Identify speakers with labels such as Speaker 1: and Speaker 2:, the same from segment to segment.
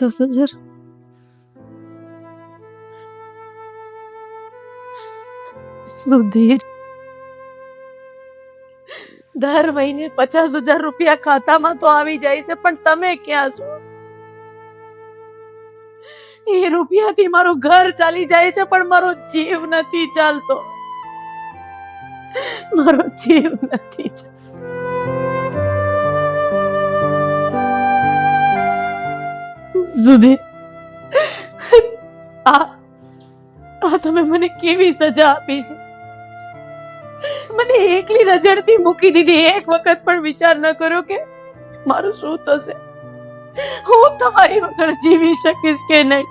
Speaker 1: 50,000 સુધીર, દર મહિને 50,000 રૂપિયા ખાતામાં તો આવી જાય છે, પણ તમે ક્યાં છો? એ રૂપિયાથી મારું ઘર ચાલી જાય છે, પણ મારો જીવ નથી ચાલતો. મારો જીવ નથી ચાલતો. સુધીર, આ તમે મને કેવી સજા આપી છે? મને એકલી રજડતી મૂકી દીધી. એક વખત પણ વિચાર ન કર્યો કે મારું શું થશે, હું તમારી વગર જીવી શકીશ કે નહીં.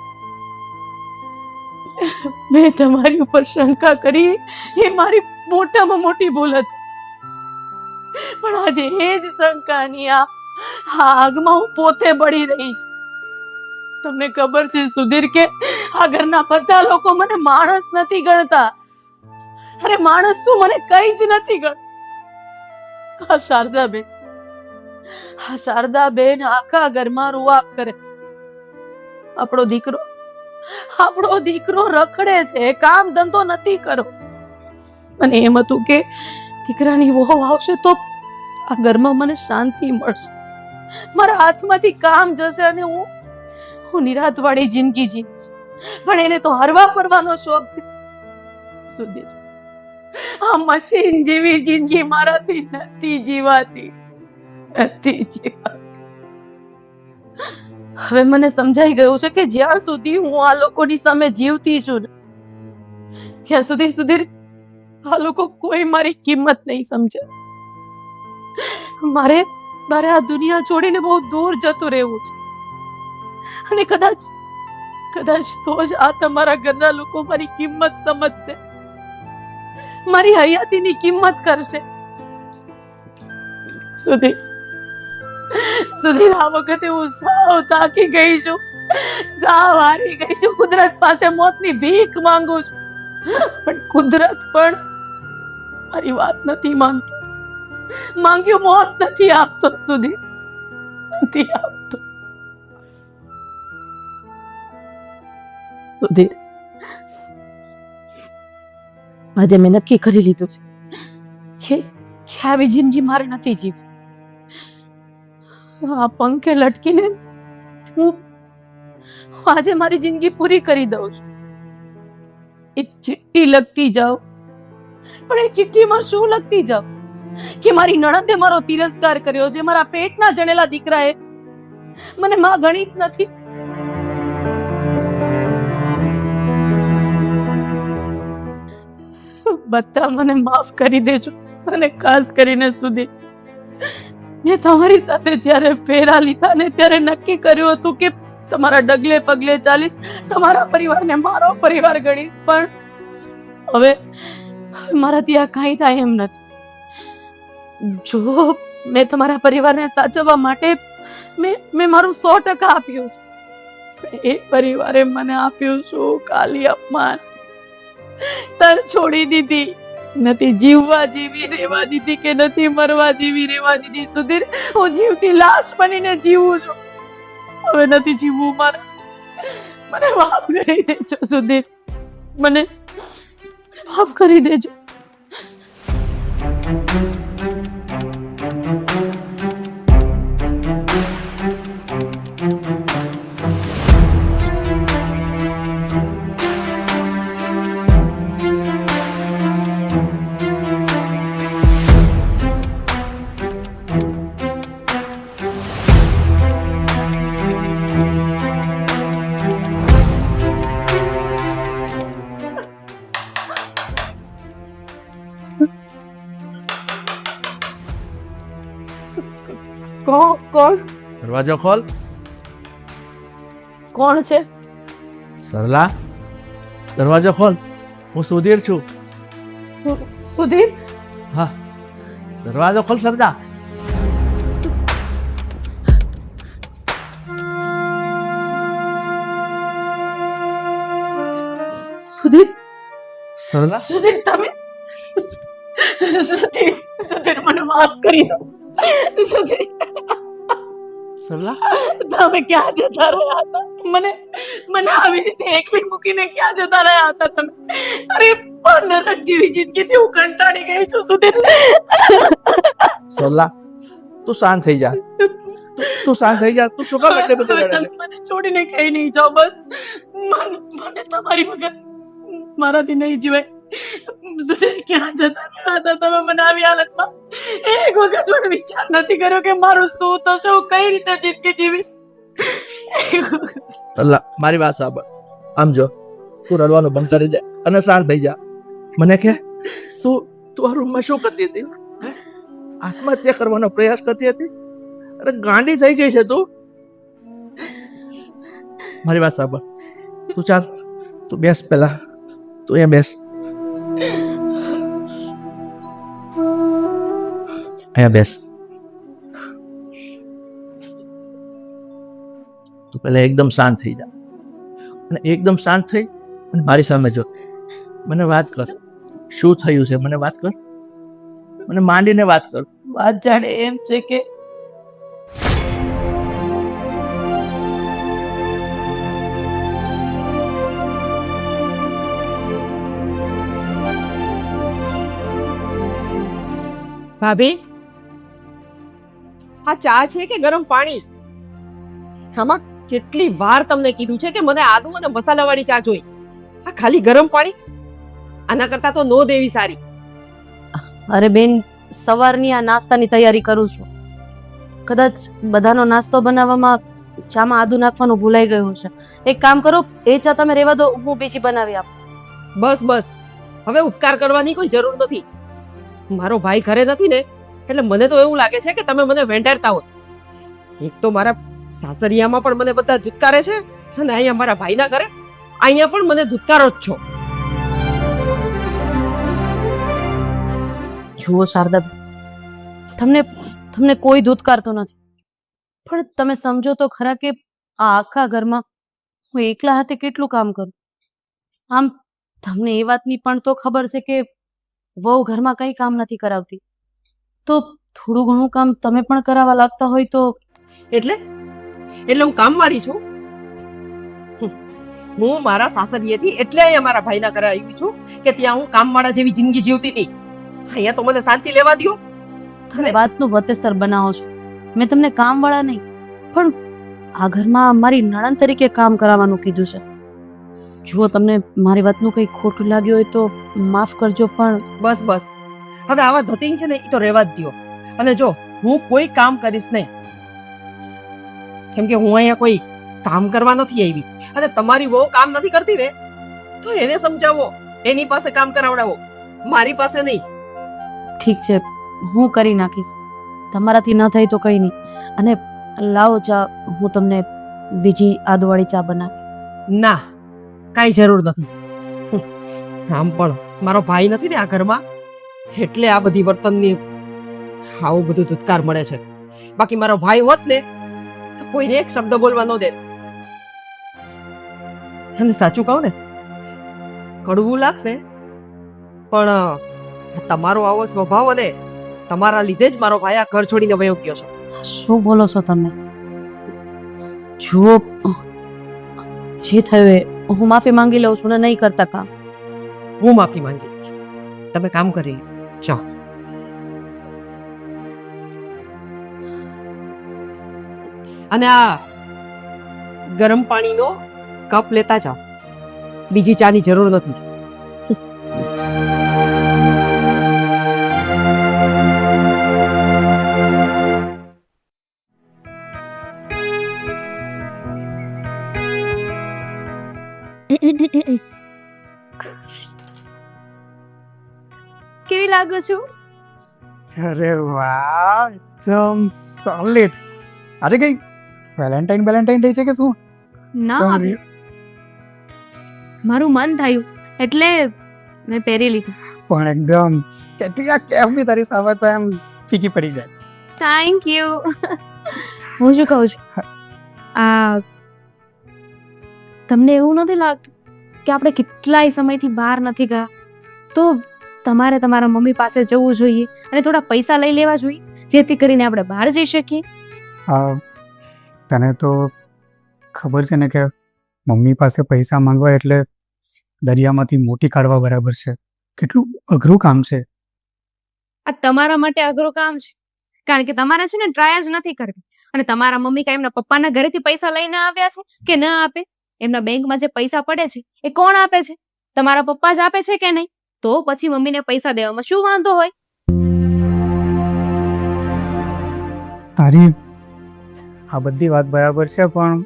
Speaker 1: મેં તમારી ઉપર શંકા કરી, એ મારી મોટામાં મોટી ભૂલ હતી. પણ આજે એ જ શંકાની આગમાં હું પોતે બળી રહી છું. તમને ખબર છે સુધીર કે આ ઘરના બધા લોકો મને માણસ નથી ગણતા. અરે માણસ શું, મને કઈ જ નથી ગણતા. આ શારદાબેન આખા ઘરમાં રૂઆબ કરે છે. આપણો દીકરો રખડે છે, કામ ધંધો નથી કરો. અને એમ હતું કે દીકરાની વહુ આવશે તો આ ઘરમાં મને શાંતિ મળશે, મારા હાથમાંથી કામ જશે અને હું નિરાંતવાળી જિંદગી જીવીશ. પણ એને તો હરવા ફરવાનો શોખ છે. સુધીર, આ મશીન જેવી જિંદગી મારાથી નથી જીવાતી. હવે મને સમજાઈ ગયું છે કે જ્યાં સુધી હું આ લોકોની સામે જીવતી છું ત્યાં સુધી સુધીર આ લોકો કોઈ મારી કિંમત નહીં સમજે. મારે આ દુનિયા છોડીને બહુ દૂર જતું રહેવું છે. અને કદાચ તો જ આ તમારા ઘરના લોકો મારી કિંમત સમજશે, મારી હયાતીની કિંમત કરશે. સુધીર, આ વખતે હું સાવ થાકી ગઈ છું, સાવ હારી ગઈ છું. કુદરત પાસે મોતની ભીખ માંગુ છું, પણ કુદરત પણ મારી વાત નથી માનતો. માંગ્યું મોત નથી આપતો. સુધીર, નથી આપતો. સુધીર, આજે મેં નક્કી કરી લીધું છે કે આવી જિંદગી મારે નથી જીવવી. આ પંખે લટકીને હું આજે મારી જિંદગી પૂરી કરી દઉં છું. એક ચિઠ્ઠી લખતી જાઉં, પણ એ ચિઠ્ઠીમાં શું લખતી જાઉં કે મારી નણંદે મારો તિરસ્કાર કર્યો, જે મારા પેટના જણેલા દીકરાએ મને માં ગણી જ નથી. બધા મને માફ કરી દેજો. અને ખાસ કરીને સુધીર, મેં તમારી સાથે જ્યારે ફેરા લીધા ને ત્યારે નક્કી કર્યું હતું કે તમારા ડગલે પગલે ચાલીશ, તમારા પરિવારને મારો પરિવાર ગણીશ. પણ હવે મારાથી આ કાંઈ થાય એમ નથી. જો મેં તમારા પરિવારને સાચવવા માટે મેં મારું 100% આપ્યું છે. એ પરિવારે મને આપ્યું શું? ખાલી અપમાન. તર છોડી દીધી, નથી જીવવા જેવી રહેવા દીધી કે નથી મરવા જેવી રહેવા દીધી. સુધીર, હું જીવતી લાશ બનીને જીવું છું. હવે નથી જીવવું મારે. મને માફ કરી દેજો સુધીર, મને માફ કરી દેજો. કોણ?
Speaker 2: દરવાજો ખોલ.
Speaker 1: કોણ છે?
Speaker 2: સરલા, દરવાજો ખોલ. હું સુધીર છું.
Speaker 1: સુધીર?
Speaker 2: હા, દરવાજો ખોલ સરલા.
Speaker 1: સુધીર?
Speaker 2: સરલા?
Speaker 1: સુધીર, તમે? સુધીર, મને માફ કરી દો. સુધીર,
Speaker 2: સરલા
Speaker 1: તમે ક્યાં જતા રહ્યા હતા? મને મને આવી રીતે એકલી મૂકીને ક્યાં જતા રહ્યા હતા તમે? અરે પણ નરક જેવી જિંદગીથી હું કંટાળી ગઈ છું સુધીર.
Speaker 2: સરલા તું શાંત થઈ જા. તું શાંત થઈ જા. તું શું કામ એટલે બધું
Speaker 1: હવે
Speaker 2: રડે
Speaker 1: તમે મને છોડીને કઈ નહીં જાઓ બસ. મને તમારી વગર મારાથી નહીં જીવાય. સુધીર ક્યાં જતા રહ્યા હતા તમે મને આવી હાલતમાં? એક વખત પણ વિચાર નથી કર્યો કે મારું શું થશે, હું કઈ રીતે જિંદગી જીવીશ?
Speaker 2: સરલા મારી વાત સાંભળ. આમ જો તું રડવાનું બંધ કરી દે અને શાંત થઈ જા. મને કે તું આ રૂમમાં શું કરતી હતી? હે? આત્મહત્યા કરવાનો પ્રયાસ કરતી હતી? અરે ગાંડી થઈ ગઈ છે તું. મારી વાત સાંભળ. તું ચાલ, તું બેસ પહેલા. તું અહીંયા બેસ. અહીંયા બેસ. તું પહેલા એકદમ શાંત થઈ જા અને એકદમ શાંત થઈ અને મારી સામે જો. મને વાત કર, શું થયું છે મને વાત કર. મને માંડીને વાત કર.
Speaker 1: વાત જાણે એમ છે કે
Speaker 3: ભાભી, આ ચા છે કે ગરમ પાણી? આમાં કેટલી વાર તમને કીધું છે કે મને આદુ અને મસાલાવાળી ચા જોઈ. આ ખાલી ગરમ પાણી? આના કરતા તો નો દેવી સારી.
Speaker 1: અરે બેન, સવારની આ નાસ્તાની તૈયારી કરું છું. કદાચ બધાનો નાસ્તો બનાવવામાં ચામાં આદુ નાખવાનું ભૂલાઈ ગયું છે. એક કામ કરો, એ ચા તમે રહેવા દો, હું બીજી બનાવી આપું.
Speaker 3: બસ બસ, હવે ઉપકાર કરવાની કોઈ જરૂર નથી. મારો ભાઈ ઘરે નથી ને, એટલે મને તો એવું લાગે છે કે તમે મને વેંટારતા હોત. એક તો મારા સાસરિયામાં પણ મને બધા ધુતકારે છે અને અહીંયા મારા ભાઈના ઘરે અહીંયા પણ મને ધુતકારો જ છો.
Speaker 1: જુઓ શારદા, તમને કોઈ ધૂતકારતો નથી, પણ તમે સમજો તો ખરા કે આ આખા ઘરમાં હું એકલા હાથે કેટલું કામ કરું. આમ તમને એ વાતની પણ તો ખબર છે કે વહુ ઘરમાં કંઈ કામ નથી કરાવતી, તો થોડું ઘણું કામ તમે પણ કરાવવા લાગતા હોય તો.
Speaker 3: એટલે હું કામવાળી છું? હું મારા સાસરીએથી એટલે અહીંયા મારા ભાઈના ઘરે આવી છું કે ત્યાં હું કામવાળા જેવી જિંદગી જીવતી હતી. અહીંયા તો મને શાંતિ લેવા દ્યો.
Speaker 1: તમે વાતનું વતેસર બનાવો છો. મેં તમને કામવાળા નહીં, પણ આ ઘરમાં મારી નણંદ તરીકે કામ કરાવવાનું કીધું છે. જુઓ, તમને મારી વાતનું કંઈ ખોટું લાગ્યું હોય તો માફ કરજો, પણ
Speaker 3: બસ બસ, હવે આવા ધતિંગ છે ને એ તો રહેવા જ દ્યો. અને જો હું કોઈ કામ કરીશ નહીં, કેમ કે હું અહીંયા કોઈ કામ કરવા નથી આવી. અને તમારી વહુ કામ નથી કરતી ને, તો એને સમજાવો, એની પાસે કામ કરાવડાવો, મારી પાસે નહીં.
Speaker 1: ઠીક છે, હું કરી નાખીશ. તમારાથી ન થાય તો કંઈ નહીં. અને લાવો ચા, હું તમને બીજી આદુવાળી ચા બનાવી.
Speaker 3: ના, કાંઈ જરૂર નથી. આમ પણ મારો ભાઈ નથી ને આ ઘરમાં, એટલે આ બધી વર્તનની આવું બધું ધુતકાર મળે છે. બાકી મારો ભાઈ હોત ને તો કોઈને એક શબ્દ બોલવા ન દે. અને સાચું કહું ને, કડવું લાગશે, પણ આ તમારો આવો સ્વભાવ અને તમારા લીધે જ મારો ભાઈ આ ઘર છોડીને વયો ગયો છે.
Speaker 1: શું બોલો છો તમે? જુઓ, જે થયું એ હું માફી માંગી લઉં છું ને નહીં કરતા કામ.
Speaker 3: હું માફી માંગી લઉં છું, તમે કામ કરી લો. જાઓ. અને આ ગરમ પાણીનો કપ લેતા જાઓ, બીજી ચાની જરૂર નથી.
Speaker 1: કેવી લાગુ છું?
Speaker 4: અરે વાહ, એકદમ સોલિડ. આજે કઈ વેલેન્ટાઇન ડે છે કે શું?
Speaker 5: ના ભાભી, મારું મન થયું એટલે મેં પહેરી લીધું.
Speaker 4: પણ એકદમ કેટલી આ કેમ બી તારી સામે તો એમ ફીકી પડી જાય.
Speaker 5: Thank you. હું શું કહું છું, આ તમને એવું નથી લાગતું કે આપણે કેટલાય સમયથી બહાર નથી ગયા, તો તમારે તમારા મમ્મી પાસે જવું જોઈએ અને થોડા પૈસા લઈ લેવા જોઈએ, જેથી કરીને આપણે બહાર જઈ શકીએ.
Speaker 4: તને તો ખબર છે ને કે મમ્મી પાસે પૈસા માંગવા એટલે દરિયામાંથી મોતી કાઢવા બરાબર છે. કેટલું અઘરું કામ છે.
Speaker 5: આ તમારા માટે અઘરું કામ છે, કારણ કે તમારે છે ને ટ્રાય જ નથી કરવી. અને તમારા મમ્મી કાંઈ એમના પપ્પાના ઘરેથી પૈસા લઈને આવ્યા છે કે ના આપે? એમના બેંકમાં જે પૈસા પડે છે એ કોણ આપે છે? તમારા પપ્પા જ આપે છે કે નહીં? તો પછી મમ્મીને પૈસા દેવામાં શું વાંધો હોય?
Speaker 4: તારી આ બધી વાત બરાબર છે, પણ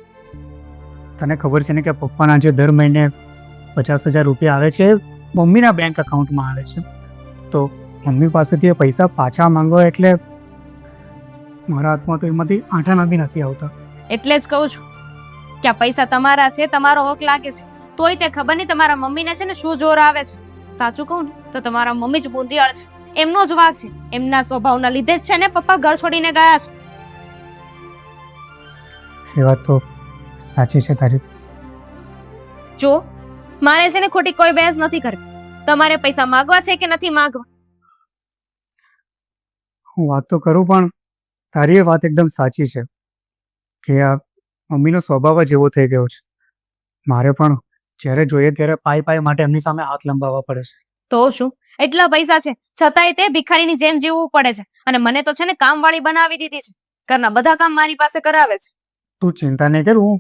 Speaker 4: તને ખબર છે ને કે પપ્પાના જે દર મહિને 50,000 રૂપિયા આવે છે મમ્મીના બેંક અકાઉન્ટમાં આવે છે. તો મમ્મી પાસેથી એ પૈસા પાછા માંગવા એટલે મારા હાથમાં તો એમાંથી આંટાના બી નથી આવતા.
Speaker 5: એટલે જ કહું છું કે આ પૈસા તમારા છે, તમારો હક લાગે છે, તોય તે ખબર નહીં તમારા મમ્મીને છે ને શું જોર આવે છે. સાચું કહું ને તો તમારા મમ્મી જ બુંદિયાળ છે, એમનો જ વાંક છે. એમના સ્વભાવના લીધે જ છે ને પપ્પા ઘર છોડીને ગયા છે.
Speaker 4: એ વાત તો સાચી છે તારી.
Speaker 5: જો મારે છે ને ખોટી કોઈ બહેસ નથી કરવી. તમારે પૈસા માંગવા છે કે નથી માંગવા?
Speaker 4: હું વાત તો કરું, પણ તારી એ વાત એકદમ સાચી છે કે આ મમ્મીનો સ્વભાવ જ એવો થઈ ગયો છે. મારે પણ જ્યારે જોઈએ ત્યારે પાઈ માટે એમની સામે હાથ લંબાવવા પડે છે.
Speaker 5: તો શું એટલા પૈસા છે છતાંય તે ભિખારીની જેમ જીવવું પડે છે. અને મને તો છે ને કામવાળી બનાવી દીધી છે. ઘરના બધા કામ મારી પાસે કરાવે છે.
Speaker 4: તું ચિંતા નહીં કર, હું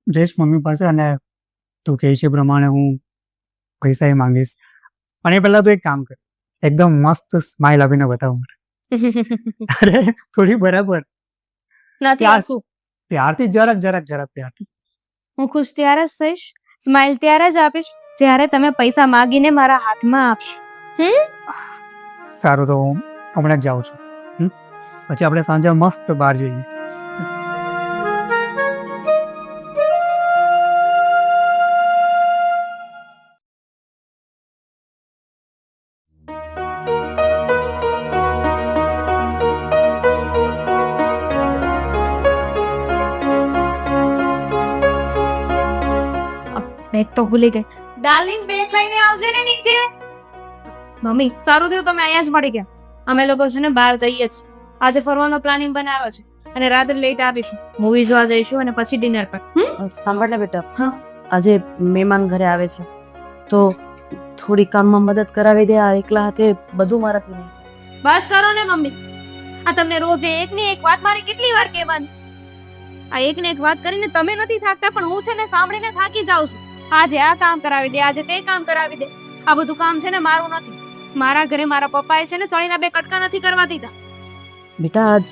Speaker 4: જઈશ મમ્મી પાસે અને તું કહે છે પ્રમાણે હું પૈસા એ માંગીશ. પણ એ પહેલાં તું એક કામ કર, એકદમ મસ્ત સ્માઇલ આપીને બતાવ મને. અરે થોડી બરાબર
Speaker 5: નથી
Speaker 4: ત્યાં
Speaker 5: શું?
Speaker 4: પ્યારથી જરાક પ્યારથી.
Speaker 5: હું ખુશ ત્યારે જ થઈશ, સ્માઇલ ત્યારે જ આપીશ જ્યારે તમે પૈસા માંગીને મારા હાથમાં આપશો.
Speaker 4: સારું, તો હું હમણાં જ જાઉં છું. પછી આપણે સાંજે મસ્ત બહાર જઈએ.
Speaker 5: બેગ તો ભૂલી ગઈ. ડાર્લિંગ બેગ લઈને આવજે ને નીચે. મમ્મી સારું થયું તમે અહીંયા જ મળી ગયા. અમે લોકો છે ને બહાર જઈએ છીએ. આજે ફરવાનો પ્લાનિંગ બનાવ્યો છે અને રાત્રે લેટ આવીશું. મૂવી જોવા જઈશું અને પછી ડિનર પર.
Speaker 1: સાંભળ ને બેટા,
Speaker 5: હા.
Speaker 1: આજે મહેમાન ઘરે આવે છે તો થોડી કામમાં મદદ કરાવી દે. આ એકલા હાથે બધું મારાથી નહીં.
Speaker 5: બસ કરો ને મમ્મી. આ તમને રોજે એકની એક વાત મારે કેટલી વાર કહેવાની? આ એકને એક વાત કરીને તમે નથી થાકતા, પણ હું છે ને સાંભળીને થાકી જાઉં છું. આજે આ કામ કરાવી દે, આજે તે કામ કરાવી દે. આ બધું કામ છે ને મારું નથી. મારા ઘરે મારા પપ્પાએ છે ને સળીના 2 કટકા નથી કરવા દીધા.
Speaker 1: બેટા, આજ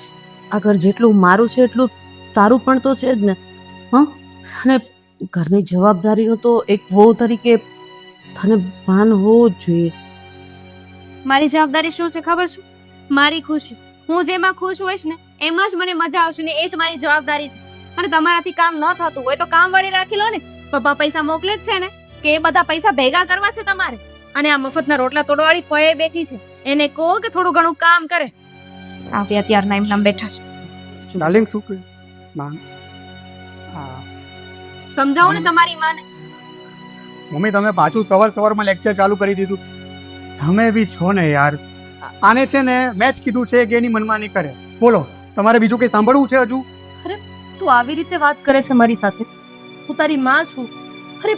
Speaker 1: આ ઘર જેટલું મારું છે એટલું તારું પણ તો છે જ ને. અને ઘરની જવાબદારીનો તો એક વહુ તરીકે તને ભાન હોવું જ જોઈએ.
Speaker 5: મારી જવાબદારી શું છે ખબર છે? મારી ખુશી. હું જેમાં ખુશ હોઈશ ને એમાં જ મને મજા આવશે ને એ જ મારી જવાબદારી છે. અને તમારાથી કામ ન થતું હોય તો કામવાળી રાખી લો ને. પપ્પા પૈસા મોકલે જ છે ને કે એ બધા પૈસા ભેગા કરવા છે તમારે? અને આ મફતના રોટલા તોડવાળી ફોએ બેઠી છે, એને કહો કે થોડું ઘણું કામ કરે. આવ્યા ત્યારના એમના બેઠા છે.
Speaker 4: ડાર્લિંગ શું કહ્યું? માં હા
Speaker 5: સમજાવો ને તમારી માને.
Speaker 4: મમ્મી તમે પાછું સવારમાં લેક્ચર ચાલુ કરી દીધું. તમે બી છો ને યાર. આને છે ને મેં જ કીધું છે કે એની મનમાની કરે. બોલો, તમારે બીજું કંઈ સાંભળવું છે હજુ?
Speaker 1: તું આવી રીતે વાત કરે છે મારી સાથે? હું તારી માં છું. અરે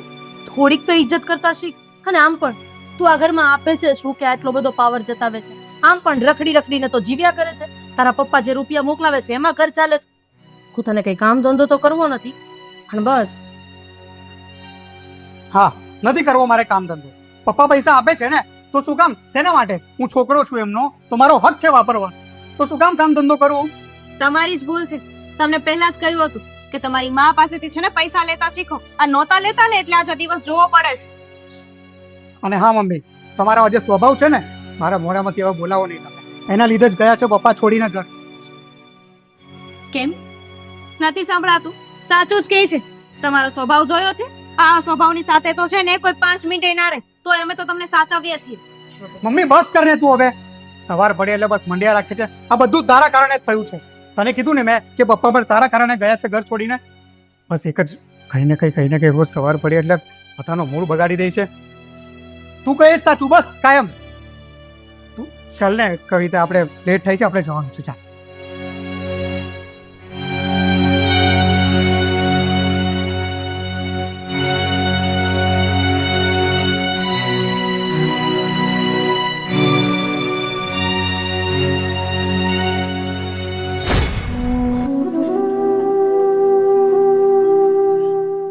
Speaker 1: થોડીક તો ઇજ્જત કરતા શીખ. અને આમ પણ તું આ ઘરમાં આપે છે શું કે આટલો બધો પાવર જતાવે છે? આમ પણ રખડીને તો જીવ્યા કરે છે. તારા પપ્પા જે રૂપિયા મોકલાવે છે એમાં ઘર ચાલે છે. હું તને કઈ કામ ધંધો તો કરવો નથી, પણ બસ.
Speaker 4: હા, નથી કરવો મારે કામ ધંધો. પપ્પા પૈસા આપે છે ને તો શું કામ? શેના માટે? હું છોકરો છું એમનો, તો મારો હક છે વાપરવાનો. તો શું કામ કામ ધંધો કરવો?
Speaker 5: તમારી જ ભૂલ છે. તમને પહેલા જ કહ્યું હતું કે તમારી માં પાસેથી છે ને પૈસા લેતા શીખો. આ નહોતા લેતા ને એટલે આજે દિવસ જોવો પડે છે.
Speaker 4: અને હા મમ્મી, તમારો જે સ્વભાવ છે ને, મારા મોઢામાંથી હવે બોલાવો નહીં તમે. એના લીધે જ ગયા છે પપ્પા છોડીને ઘર.
Speaker 5: કેમ નથી સંભળાતું? સાચું જ કહે છે. તમારો સ્વભાવ જોયો છે? આ સ્વભાવની સાથે તો છે ને કોઈ 5 મિનિટ ના રહે તો અમે તો તમને સાચવીએ છીએ.
Speaker 4: મમ્મી બસ કર ને તું હવે. સવાર પડે એટલે બસ મંડ્યા રાખે છે. આ બધું તારા કારણે જ થયું છે. તને કીધું ને મેં કે પપ્પા પર તારા કારણે ગયા છે ઘર છોડીને. બસ એક જ કઈ ને કઈ રોજ સવાર પડે એટલે પોતાનો મૂડ બગાડી દે છે. તું કહે જ સાચું બસ કાયમ. તું ચાલ ને કવિતા, આપણે લેટ થઈ છે, આપણે જવાનું છે. ચાલ.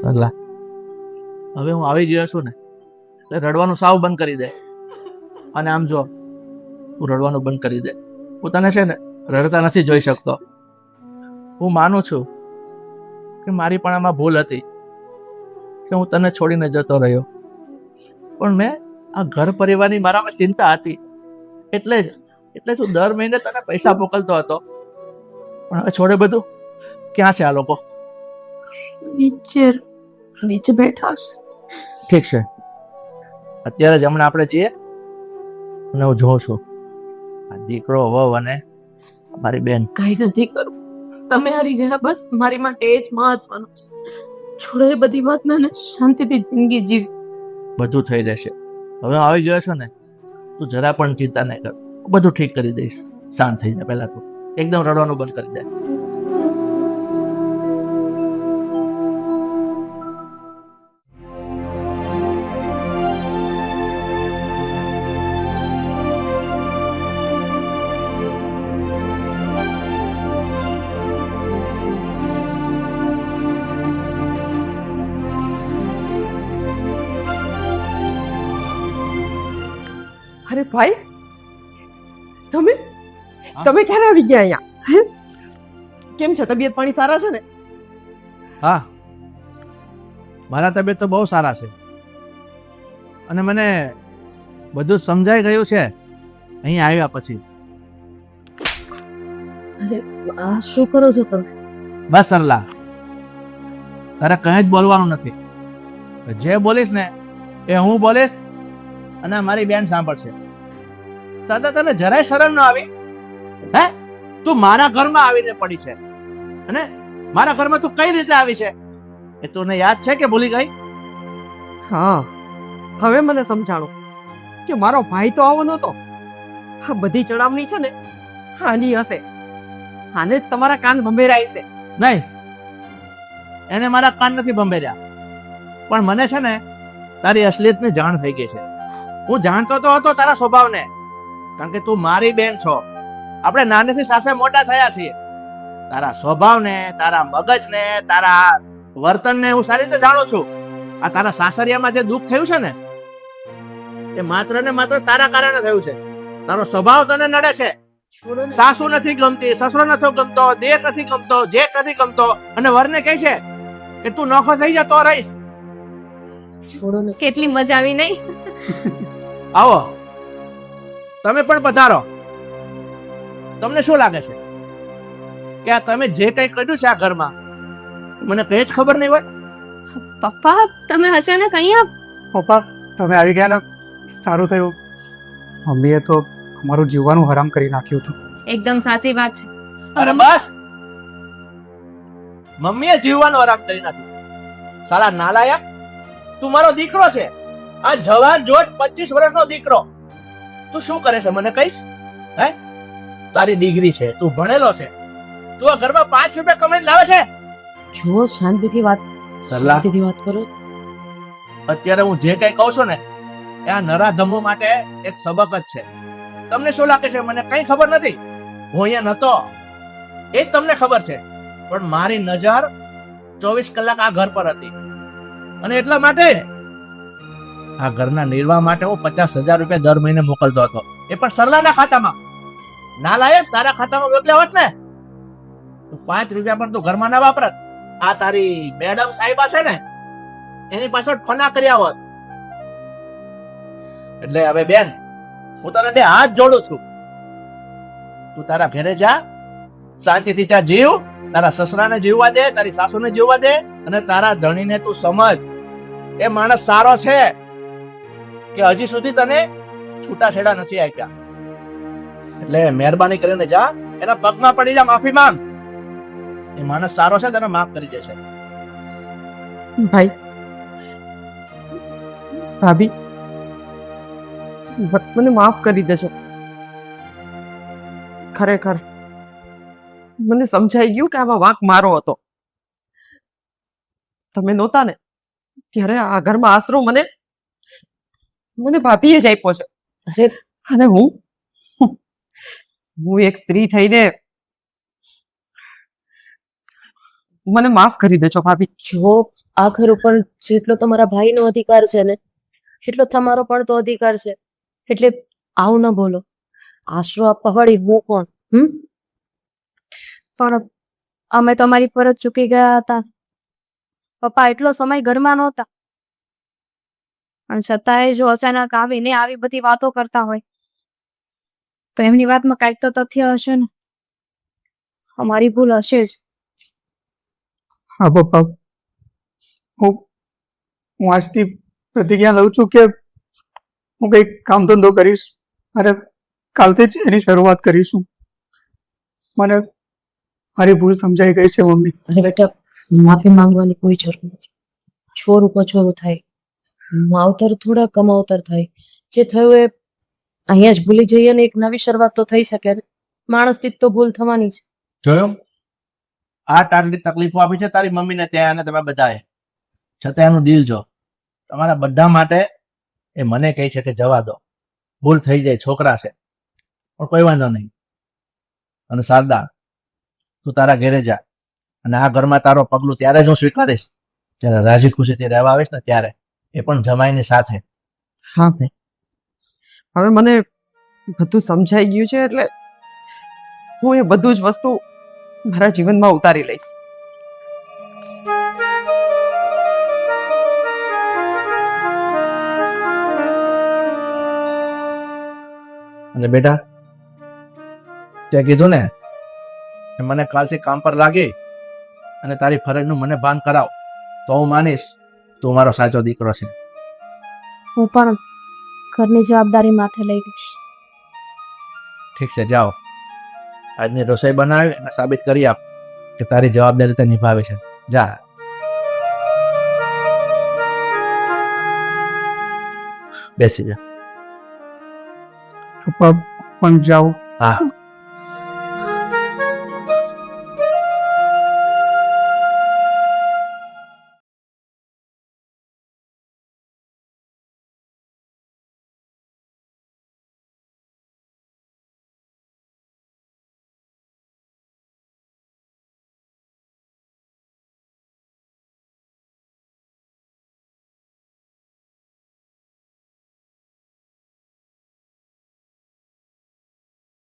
Speaker 2: સરલા, હવે હું આવી ગયો છું ને એટલે રડવાનું સાવ બંધ કરી દે. અને આમ જો, તું રડવાનું બંધ કરી દે. હું તને છે ને રડતા નથી જોઈ શકતો. હું માનું છું કે મારી પણ આમાં ભૂલ હતી કે હું તને છોડીને જતો રહ્યો, પણ મેં આ ઘર પરિવારની મારામાં ચિંતા હતી એટલે તું દર મહિને તને પૈસા મોકલતો હતો. પણ હવે છોડે બધું. ક્યાં છે આ લોકો?
Speaker 1: નીચે બેઠા છે.
Speaker 2: ઠીક છે, અત્યારે જ હમણાં આપણે જઈએ અને હું જોઉં છું આ દીકરો, વહુ અને મારી બેન.
Speaker 1: કઈ નથી કરવું, તમે હારી ગયા, બસ મારી માટે એ જ મહત્વનું છે. છોડો એ બધી વાત ને શાંતિથી જિંદગી જીવી.
Speaker 2: બધું થઈ રહેશે. હવે હું આવી ગયો છું ને, તું જરા પણ ચિંતા નહીં કર, બધું ઠીક કરી દઈશ. શાંત થઈ જાય પહેલા તું, એકદમ રડવાનું બંધ કરી દે.
Speaker 3: અરે ભાઈ, તમે તમે ક્યારે આવી ગયા અહીંયા? હે, કેમ છે? તબિયત પાણી સારા છે ને?
Speaker 2: હા, મારા તબિયત તો બહુ સારા છે અને મને બધું સમજાઈ ગયું છે અહીં આવ્યા પછી.
Speaker 1: અરે આ શું કરો છો તમે?
Speaker 2: બસ સરલા, તારે કંઈ જ બોલવાનું નથી. જે બોલીશ ને એ હું બોલીશ અને મારી બેન સાંભળશે. સદા તને જરાય શરમ ન આવી? હે, તું મારા ઘરમાં આવીને પડી છે અને મારા ઘરમાં તું કઈ રીતે આવી છે એ તને યાદ છે કે ભૂલી ગઈ?
Speaker 3: હા, હવે મને સમજાણું કે મારો ભાઈ તો આવો નહોતો. આ બધી ચડામણી છે ને આની હશે. આને જ તમારા કાન ભંભેરાય છે.
Speaker 2: નહીં, એને મારા કાન નથી ભંભેર્યા, પણ મને છે ને તારી અસલિયતની જાણ થઈ ગઈ છે. હું જાણતો તો હતો તારા સ્વભાવને, કારણ કે તું મારી બેન છો. આપણે નાનેથી સાથે મોટા થયા છીએ. તારા સ્વભાવને, તારા મગજને, તારા વર્તનને હું સારી રીતે જાણું છું. આ તારા સાસરિયામાં જે દુઃખ થયું છે ને એ માત્ર ને માત્ર તારા કારણે થયું છે. તારો સ્વભાવ તને નડે છે. સાસુ નથી ગમતી, સસરો નથી ગમતો, દેર નથી ગમતો, જેઠ નથી ગમતો અને વરને કહે છે કે તું નોખો થઈ જા તો રહીશ.
Speaker 1: છોડો ને.
Speaker 5: કેટલી મજા આવી નહીં?
Speaker 2: આવો, તમે પણ પધારો. તમને શું લાગે છે કે આ તમે જે કંઈ કર્યું છે આ ઘરમાં મને કંઈ જ ખબર નહીં હોય?
Speaker 5: પપ્પા, તમે અચાનક અહીંયા?
Speaker 4: પપ્પા, તમે આવી ગયા ને સારું થયું. મમ્મીએ તો અમારું જીવવાનું હરામ કરી નાખ્યું હતું.
Speaker 5: એકદમ સાચી વાત છે.
Speaker 2: અરે બસ, મમ્મીએ જીવવાનું આરામ કરી નાખ્યું. સાલા નાલાયક, તું મારો દીકરો છે. આ જવાન જોટ 25 વર્ષનો દીકરો. તું શું કરે છે મને કહીશ? હે, તારી ડિગ્રી છે, તું ભણેલો છે, તું આ ઘરમાં 5 રૂપિયા કમાઈને લાવે છે.
Speaker 1: જુઓ, શાંતિથી વાત કરો.
Speaker 2: અત્યારે હું જે કઈ કહું છું ને એ આ નરાધમો માટે એક સબક જ છે. તમને શું લાગે છે મને કઈ ખબર નથી? હું અહીંયા નતો એ જ તમને ખબર છે, પણ મારી નજર 24 કલાક આ ઘર પર હતી અને એટલા માટે આ ઘરના નિર્વાહ માટે હું 50,000 રૂપિયા દર મહિને મોકલતો હતો, એ પણ સરલાના ખાતામાં. નાલાયક, તારા ખાતામાં મોકલ્યા હોત ને તો 5 રૂપિયા પણ તું ઘરમાં ના વાપરત. આ તારી મેડમ સાહેબા છે ને એની પાછળ ફના કર્યા હોત. એટલે હવે બેન, હું તને 2 હાથ જોડું છું. તું તારા ઘરે જા, શાંતિથી ત્યાં જીવ, તારા સસરાને જીવવા દે, તારી સાસુને જીવવા દે અને તારા ધણીને તું સમજ એ માણસ સારો છે કે હજી સુધી તને છૂટાછેડા નથી આપ્યા. એટલે મહેરબાની કરીને જા, એના પગમાં પડી જા, માફી માંગ. એ માણસ સારો છે, તને માફ કરી દેશે.
Speaker 3: ભાઈ, ભાભી, મને માફ કરી દેજો. ખરેખર મને સમજાઈ ગયું કે આમાં વાંક મારો હતો. તમે નહોતા ને ત્યારે આ ઘરમાં આશરો મને ભાભીએ જ આપ્યો છે.
Speaker 1: અરે,
Speaker 3: અને હું એક સ્ત્રી થઈને મને માફ કરી દેજો ભાભી.
Speaker 6: જો આ ઘર ઉપર જેટલો તમારા ભાઈનો અધિકાર છે ને એટલો તમારો પણ તો અધિકાર છે. એટલે આવું ન બોલો. આશરો આપવા વાળી હું કોણ?
Speaker 5: પણ અમે તો અમારી ફરજ ચૂકી ગયા હતા. પપ્પા એટલો સમય ઘરમાં નહોતા, પણ છતાંય જો અચાનક આવીને આવી બધી વાતો કરતા હોય તો એમની વાતમાં કાંઈક તો તથ્ય હશે ને. અમારી ભૂલ હશે જ.
Speaker 4: હા પપ્પા, હું આજથી પ્રતિજ્ઞા લઉં છું કે હું કંઈક કામ ધંધો કરીશ અને કાલથી જ એની શરૂઆત કરીશું. મને મારી ભૂલ સમજાઈ ગઈ છે મમ્મી.
Speaker 6: અરે બેટા, માફી માંગવાની કોઈ જરૂર નથી. છોરું પછોરું થાય, માવતર થોડા કમાવતર થાય. જે થયું એ અહીંયા જ ભૂલી જઈએ ને એક નવી શરૂઆત તો થઈ શકે ને. માણસથી જ તો ભૂલ થવાની છે.
Speaker 2: જોયો આટલી તકલીફો આપી છે તારી મમ્મીને ત્યાં અને તમે બધાએ, છતાં એનું દિલ જો તમારા બધા માટે એ મને કહે છે કે જવા દો, ભૂલ થઈ જાય, છોકરા છે, પણ કોઈ વાંધો નહીં. અને શારદા, તું તારા ઘેરે જા અને આ ઘરમાં તારો પગલું ત્યારે જ હું સ્વીકારીશ જ્યારે રાજી ખુશીથી રહેવા આવીશ ને ત્યારે, એ પણ જમાઈની સાથે.
Speaker 3: હા ભાઈ, હવે મને બધું સમજાઈ ગયું છે એટલે હું એ બધું જ વસ્તુ મારા જીવનમાં ઉતારી લઈશ.
Speaker 2: અને બેટા, તે કીધું ને કે મને કાલથી કામ પર લાગી અને તારી ફરજનું મને ભાન કરાવ તો હું માનીશ તું મારો સાચો દીકરો છે.
Speaker 5: હું પણ ઘરની જવાબદારી માથે લઈ લઈશ.
Speaker 2: ઠીક છે, જાઓ. આજની રસોઈ બનાવી અને સાબિત કરી આપ કે તારી જવાબદારી તે નિભાવે છે. જા. બેસી જા.
Speaker 4: પપ્પા પણ જાઓ.
Speaker 2: હા.